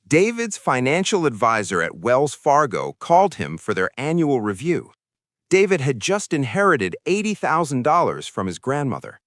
David's financial advisor at Wells Fargo called him for their annual review. David had just inherited $80,000 from his grandmother.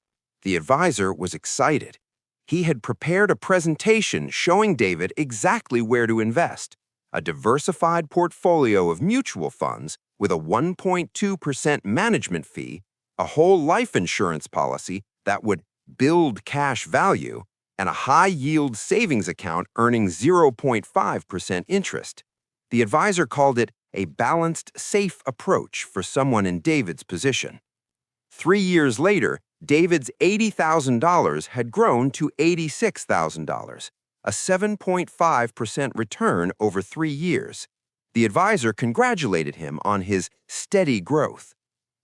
The advisor was excited. He had prepared a presentation showing David exactly where to invest: a diversified portfolio of mutual funds with a 1.2% management fee, a whole life insurance policy that would build cash value, and a high-yield savings account earning 0.5% interest. The advisor called it a balanced, safe approach for someone in David's position. 3 years later, David's $80,000 had grown to $86,000, a 7.5% return over 3 years. The advisor congratulated him on his steady growth.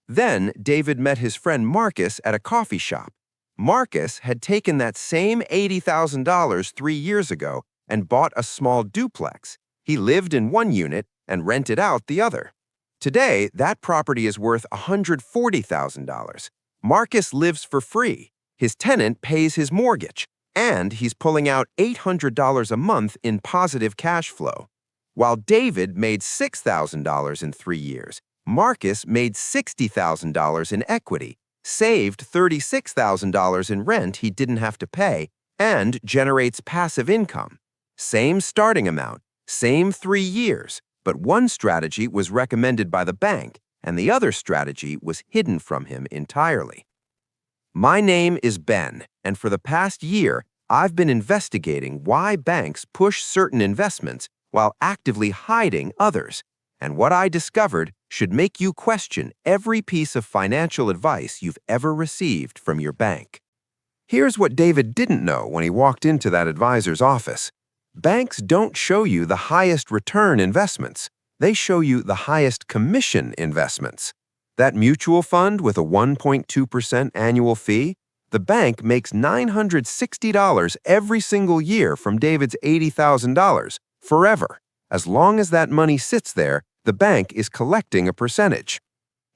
Then David met his friend Marcus at a coffee shop. Marcus had taken that same $80,000 3 years ago and bought a small duplex. He lived in one unit and rented out the other. Today, that property is worth $140,000. Marcus lives for free. His tenant pays his mortgage, and he's pulling out $800 a month in positive cash flow. While David made $6,000 in 3 years, Marcus made $60,000 in equity, saved $36,000 in rent he didn't have to pay, and generates passive income. Same starting amount, same 3 years, but one strategy was recommended by the bank, and the other strategy was hidden from him entirely. My name is Ben, and for the past year, I've been investigating why banks push certain investments while actively hiding others. And what I discovered should make you question every piece of financial advice you've ever received from your bank. Here's what David didn't know when he walked into that advisor's office. Banks don't show you the highest return investments. They show you the highest commission investments. That mutual fund with a 1.2% annual fee, the bank makes $960 every single year from David's $80,000, forever. As long as that money sits there, the bank is collecting a percentage.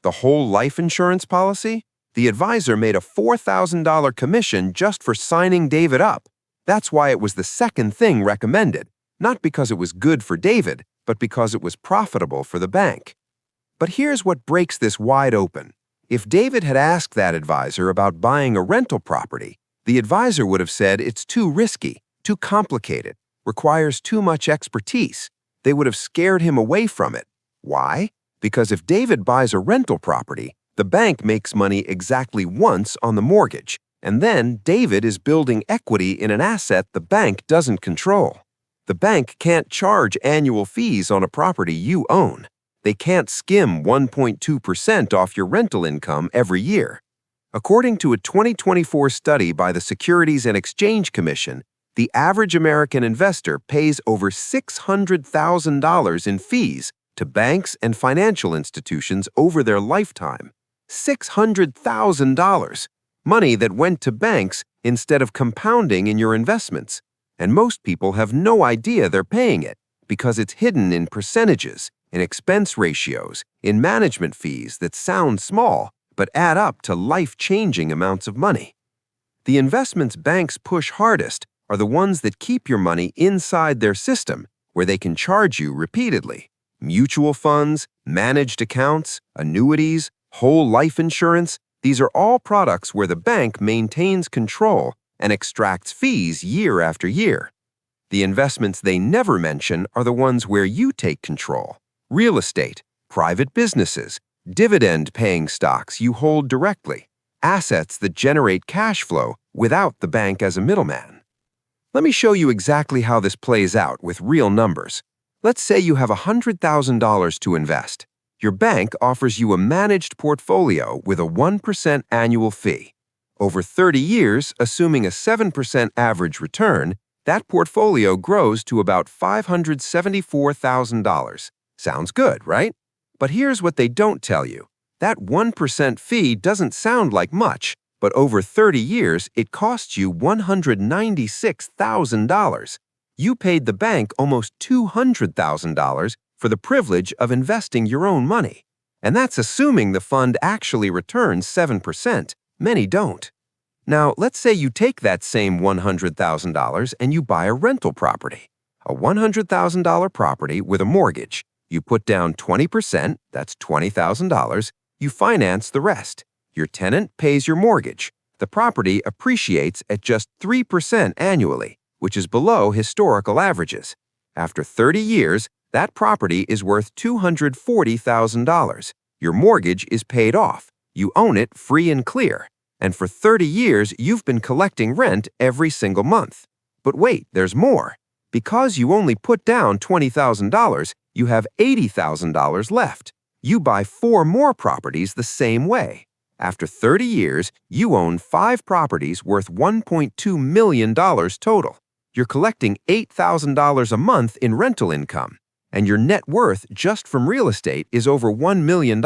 The whole life insurance policy? The advisor made a $4,000 commission just for signing David up. That's why it was the second thing recommended, not because it was good for David, but because it was profitable for the bank. But here's what breaks this wide open. If David had asked that advisor about buying a rental property, the advisor would have said it's too risky, too complicated, requires too much expertise. They would have scared him away from it. Why? Because if David buys a rental property, the bank makes money exactly once on the mortgage, and then David is building equity in an asset the bank doesn't control. The bank can't charge annual fees on a property you own. They can't skim 1.2% off your rental income every year. According to a 2024 study by the Securities and Exchange Commission, the average American investor pays over $600,000 in fees to banks and financial institutions over their lifetime. $600,000. Money that went to banks instead of compounding in your investments. And most people have no idea they're paying it because it's hidden in percentages, in expense ratios, in management fees that sound small but add up to life-changing amounts of money. The investments banks push hardest are the ones that keep your money inside their system, where they can charge you repeatedly. Mutual funds, managed accounts, annuities, whole life insurance, these are all products where the bank maintains control and extracts fees year after year. The investments they never mention are the ones where you take control: real estate, private businesses, dividend-paying stocks you hold directly, assets that generate cash flow without the bank as a middleman. Let me show you exactly how this plays out with real numbers. Let's say you have $100,000 to invest. Your bank offers you a managed portfolio with a 1% annual fee. Over 30 years, assuming a 7% average return, that portfolio grows to about $574,000. Sounds good, right? But here's what they don't tell you. That 1% fee doesn't sound like much, but over 30 years, it costs you $196,000. You paid the bank almost $200,000 for the privilege of investing your own money. And that's assuming the fund actually returns 7%. Many don't. Now, let's say you take that same $100,000 and you buy a rental property. A $100,000 property with a mortgage. You put down 20%, that's $20,000. You finance the rest. Your tenant pays your mortgage. The property appreciates at just 3% annually, which is below historical averages. After 30 years, that property is worth $240,000. Your mortgage is paid off. You own it free and clear. And for 30 years, you've been collecting rent every single month. But wait, there's more. Because you only put down $20,000, you have $80,000 left. You buy 4 more properties the same way. After 30 years, you own 5 properties worth $1.2 million total. You're collecting $8,000 a month in rental income, and your net worth just from real estate is over $1 million,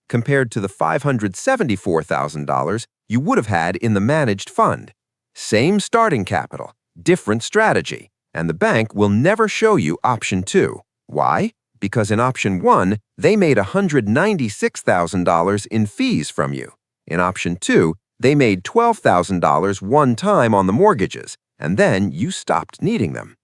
compared to the $574,000 you would have had in the managed fund. Same starting capital, different strategy, and the bank will never show you option 2. Why? Because in option 1, they made $196,000 in fees from you. In option 2, they made $12,000 one time on the mortgages, and then you stopped needing them.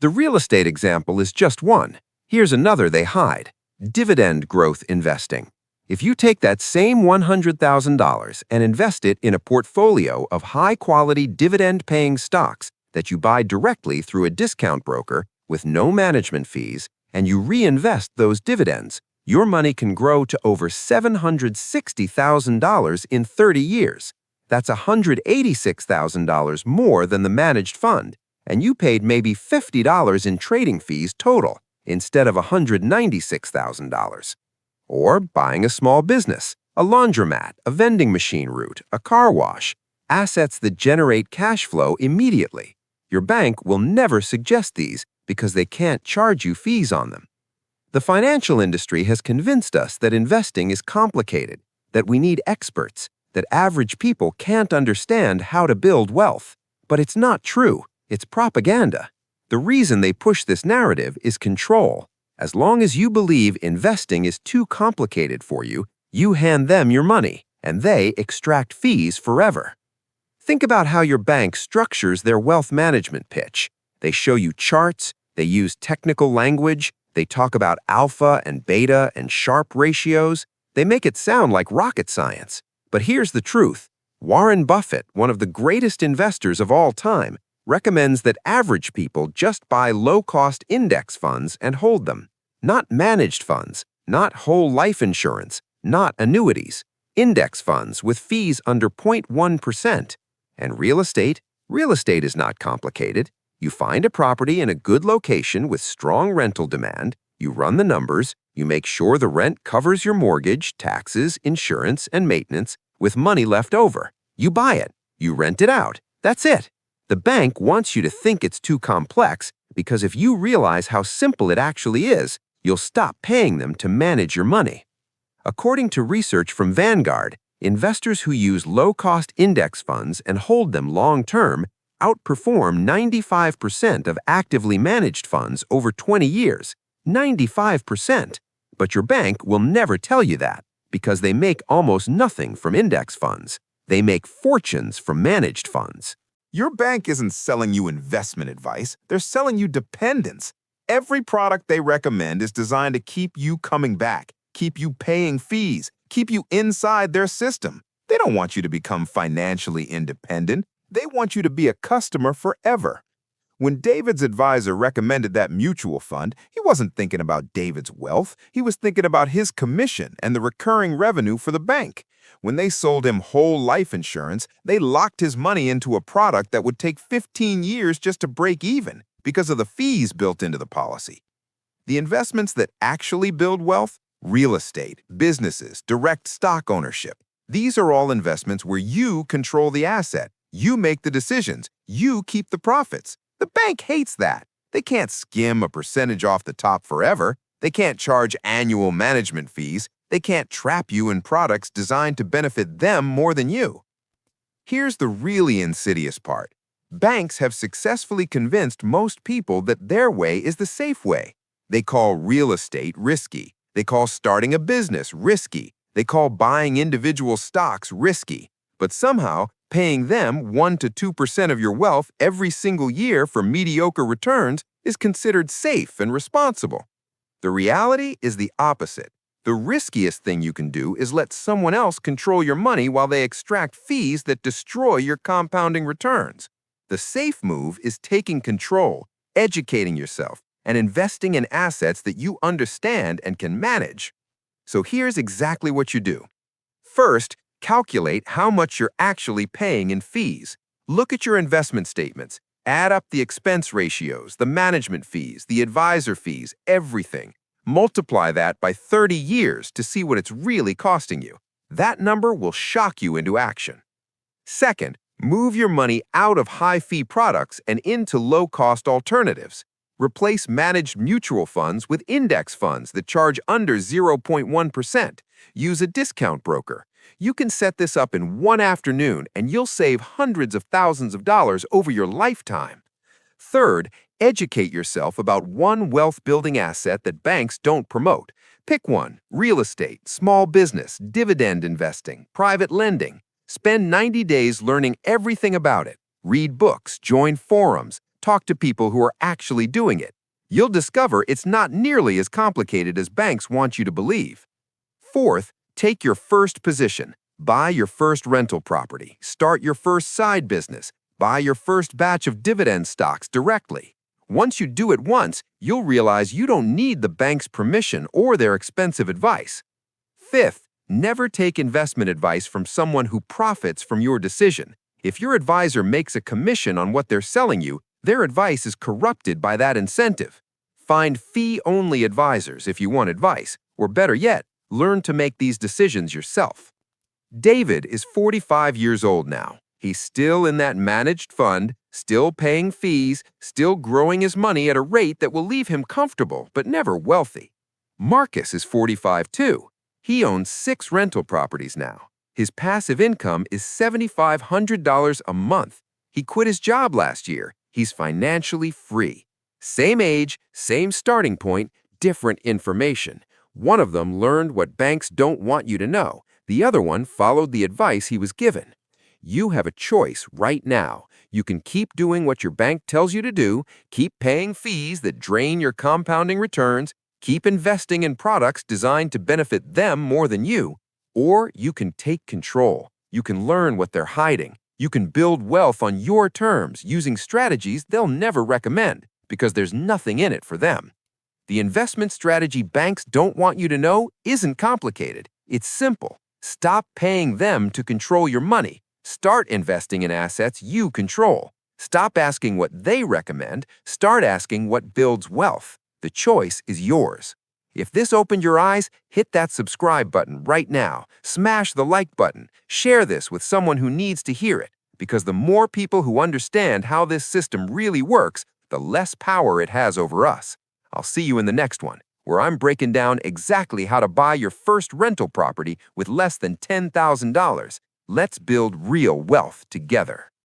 The real estate example is just one. Here's another they hide: dividend growth investing. If you take that same $100,000 and invest it in a portfolio of high-quality dividend-paying stocks that you buy directly through a discount broker with no management fees, and you reinvest those dividends, your money can grow to over $760,000 in 30 years. That's $186,000 more than the managed fund, and you paid maybe $50 in trading fees total instead of $196,000. Or buying a small business, a laundromat, a vending machine route, a car wash, assets that generate cash flow immediately. Your bank will never suggest these because they can't charge you fees on them. The financial industry has convinced us that investing is complicated, that we need experts, that average people can't understand how to build wealth. But it's not true. It's propaganda. The reason they push this narrative is control. As long as you believe investing is too complicated for you, you hand them your money, and they extract fees forever. Think about how your bank structures their wealth management pitch. They show you charts, they use technical language, they talk about alpha and beta and Sharpe ratios. They make it sound like rocket science. But here's the truth. Warren Buffett, one of the greatest investors of all time, recommends that average people just buy low-cost index funds and hold them. Not managed funds, not whole life insurance, not annuities. Index funds with fees under 0.1%. And real estate? Real estate is not complicated. You find a property in a good location with strong rental demand, you run the numbers, you make sure the rent covers your mortgage, taxes, insurance, and maintenance with money left over. You buy it. You rent it out. That's it. The bank wants you to think it's too complex because if you realize how simple it actually is, you'll stop paying them to manage your money. According to research from Vanguard, investors who use low-cost index funds and hold them long-term outperform 95% of actively managed funds over 20 years. 95%. But your bank will never tell you that because they make almost nothing from index funds. They make fortunes from managed funds. Your bank isn't selling you investment advice, they're selling you dependence. Every product they recommend is designed to keep you coming back, keep you paying fees, keep you inside their system. They don't want you to become financially independent. They want you to be a customer forever. When David's advisor recommended that mutual fund, he wasn't thinking about David's wealth. He was thinking about his commission and the recurring revenue for the bank. When they sold him whole life insurance, they locked his money into a product that would take 15 years just to break even because of the fees built into the policy. The investments that actually build wealth, real estate, businesses, direct stock ownership, these are all investments where you control the asset. You make the decisions. You keep the profits. The bank hates that. They can't skim a percentage off the top forever. They can't charge annual management fees. They can't trap you in products designed to benefit them more than you. Here's the really insidious part. Banks have successfully convinced most people that their way is the safe way. They call real estate risky. They call starting a business risky. They call buying individual stocks risky. But somehow, paying them 1 to 2% of your wealth every single year for mediocre returns is considered safe and responsible. The reality is the opposite. The riskiest thing you can do is let someone else control your money while they extract fees that destroy your compounding returns. The safe move is taking control, educating yourself, and investing in assets that you understand and can manage. So here's exactly what you do. First, calculate how much you're actually paying in fees. Look at your investment statements. Add up the expense ratios, the management fees, the advisor fees, everything. Multiply that by 30 years to see what it's really costing you. That number will shock you into action. Second, move your money out of high-fee products and into low-cost alternatives. Replace managed mutual funds with index funds that charge under 0.1%. Use a discount broker. You can set this up in one afternoon and you'll save hundreds of thousands of dollars over your lifetime. Third, educate yourself about one wealth-building asset that banks don't promote. Pick one: real estate, small business, dividend investing, private lending. Spend 90 days learning everything about it. Read books, join forums, talk to people who are actually doing it. You'll discover it's not nearly as complicated as banks want you to believe. Fourth, take your first position. Buy your first rental property. Start your first side business. Buy your first batch of dividend stocks directly. Once you do it once, you'll realize you don't need the bank's permission or their expensive advice. Fifth, never take investment advice from someone who profits from your decision. If your advisor makes a commission on what they're selling you, their advice is corrupted by that incentive. Find fee-only advisors if you want advice, or better yet, learn to make these decisions yourself. David is 45 years old now. He's still in that managed fund, still paying fees, still growing his money at a rate that will leave him comfortable but never wealthy. Marcus is 45 too. He owns 6 rental properties now. His passive income is $7,500 a month. He quit his job last year. He's financially free. Same age, same starting point, different information. One of them learned what banks don't want you to know. The other one followed the advice he was given. You have a choice right now. You can keep doing what your bank tells you to do, keep paying fees that drain your compounding returns, keep investing in products designed to benefit them more than you, or you can take control. You can learn what they're hiding. You can build wealth on your terms using strategies they'll never recommend because there's nothing in it for them. The investment strategy banks don't want you to know isn't complicated. It's simple. Stop paying them to control your money. Start investing in assets you control. Stop asking what they recommend. Start asking what builds wealth. The choice is yours. If this opened your eyes, hit that subscribe button right now. Smash the like button. Share this with someone who needs to hear it, because the more people who understand how this system really works, the less power it has over us. I'll see you in the next one, where I'm breaking down exactly how to buy your first rental property with less than $10,000. Let's build real wealth together.